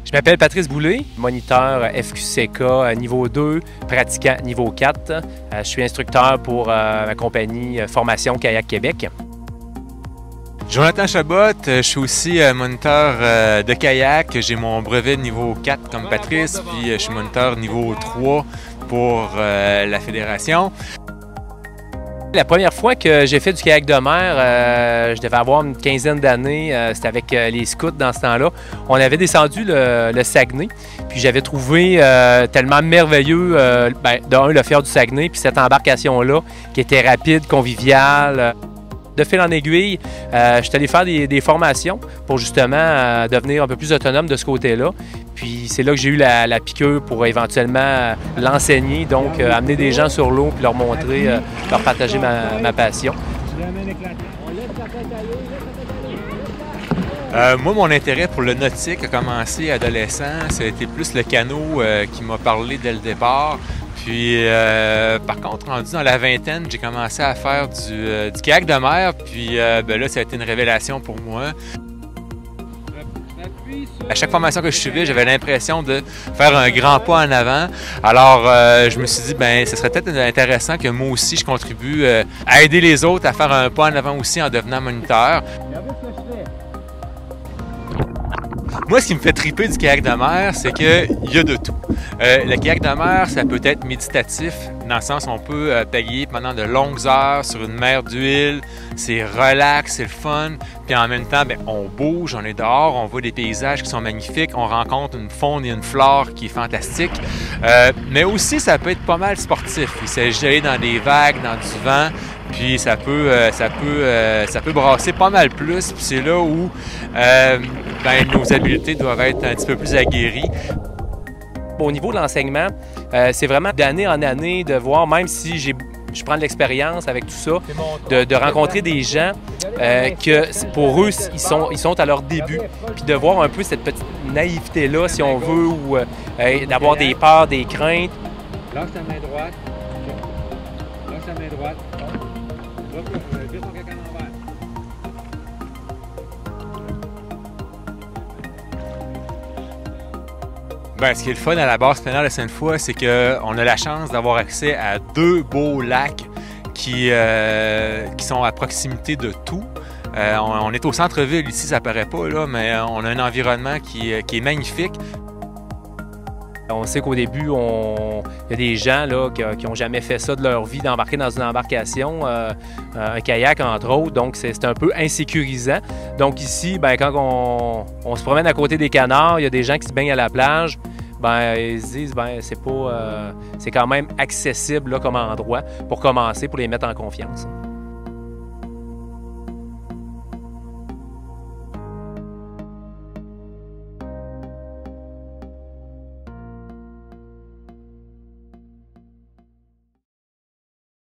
Je m'appelle Patrice Boulay, moniteur FQCK niveau 2, pratiquant niveau 4. Je suis instructeur pour ma compagnie Formation Kayak Québec. Jonathan Chabot, je suis aussi moniteur de kayak. J'ai mon brevet niveau 4 comme Patrice, puis je suis moniteur niveau 3 pour la fédération. La première fois que j'ai fait du kayak de mer, je devais avoir une quinzaine d'années, c'était avec les scouts dans ce temps-là. On avait descendu le Saguenay, puis j'avais trouvé tellement merveilleux, le fjord du Saguenay, puis cette embarcation-là qui était rapide, conviviale. De fil en aiguille, je suis allé faire des formations pour justement devenir un peu plus autonome de ce côté-là. Puis c'est là que j'ai eu la piqûre pour éventuellement l'enseigner, donc amener des gens sur l'eau puis leur montrer, leur partager ma passion. Moi, mon intérêt pour le nautique a commencé adolescent. Ça a été plus le canot qui m'a parlé dès le départ. Puis, par contre, rendu dans la vingtaine, j'ai commencé à faire du kayak de mer. Puis là, ça a été une révélation pour moi. À chaque formation que je suivais, j'avais l'impression de faire un grand pas en avant. Alors, je me suis dit, ce serait peut-être intéressant que moi aussi, je contribue à aider les autres à faire un pas en avant aussi en devenant moniteur. Moi, ce qui me fait triper du kayak de mer, c'est qu'il y a de tout. Le kayak de mer, ça peut être méditatif, dans le sens où on peut pagayer pendant de longues heures sur une mer d'huile. C'est relax, c'est le fun. Puis en même temps, on bouge, on est dehors, on voit des paysages qui sont magnifiques, on rencontre une faune et une flore qui est fantastique. Mais aussi, ça peut être pas mal sportif. Il s'agit d'aller dans des vagues, dans du vent. Puis ça peut brasser pas mal plus. Puis c'est là où nos habiletés doivent être un petit peu plus aguerries. Au niveau de l'enseignement, c'est vraiment d'année en année de voir, même si je prends de l'expérience avec tout ça, de rencontrer des gens que pour eux, ils sont à leur début. Puis de voir un peu cette petite naïveté-là, si on veut, ou d'avoir des peurs, des craintes. Lâche ta main droite. Lâche ta main droite. Vire ton caca en l'envers. Ce qui est le fun à la base plénière de Sainte-Foy, c'est qu'on a la chance d'avoir accès à deux beaux lacs qui sont à proximité de tout. On est au centre-ville ici, ça paraît pas, là, mais on a un environnement qui est magnifique. On sait qu'au début, il y a des gens là, qui n'ont jamais fait ça de leur vie, d'embarquer dans une embarcation, un kayak entre autres, donc c'est un peu insécurisant. Donc ici, quand on se promène à côté des canards, il y a des gens qui se baignent à la plage, ils se disent c'est quand même accessible là, comme endroit pour commencer, pour les mettre en confiance.